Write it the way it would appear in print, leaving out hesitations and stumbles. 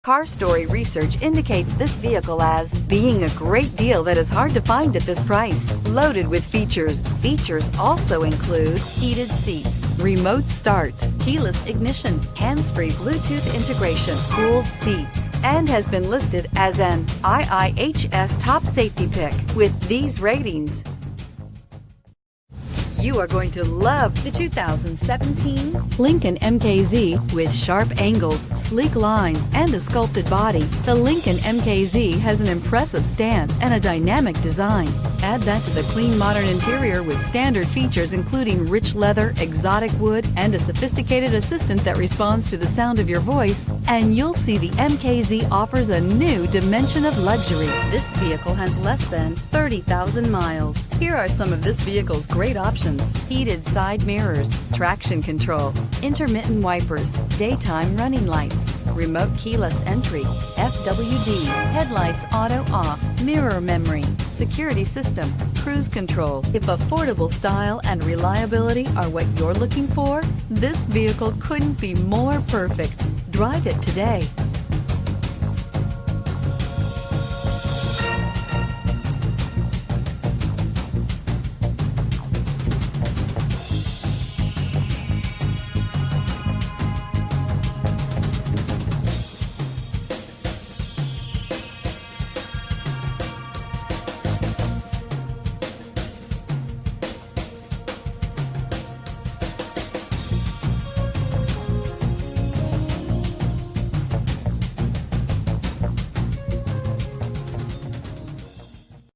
Car Story research indicates this vehicle as being a great deal that is hard to find at this price. Loaded with features. Features also include heated seats, remote start, keyless ignition, hands-free Bluetooth integration, cooled seats, and has been listed as an IIHS top safety pick. With these ratings, you are going to love the 2017 Lincoln MKZ. With sharp angles, sleek lines, and a sculpted body, the Lincoln MKZ has an impressive stance and a dynamic design. Add that to the clean, modern interior with standard features including rich leather, exotic wood, and a sophisticated assistant that responds to the sound of your voice, and you'll see the MKZ offers a new dimension of luxury. This vehicle has less than 30,000 miles. Here are some of this vehicle's great options: heated side mirrors, traction control, intermittent wipers, daytime running lights, remote keyless entry, FWD, headlights auto off, mirror memory, security system, cruise control. If affordable style and reliability are what you're looking for, this vehicle couldn't be more perfect. Drive it today.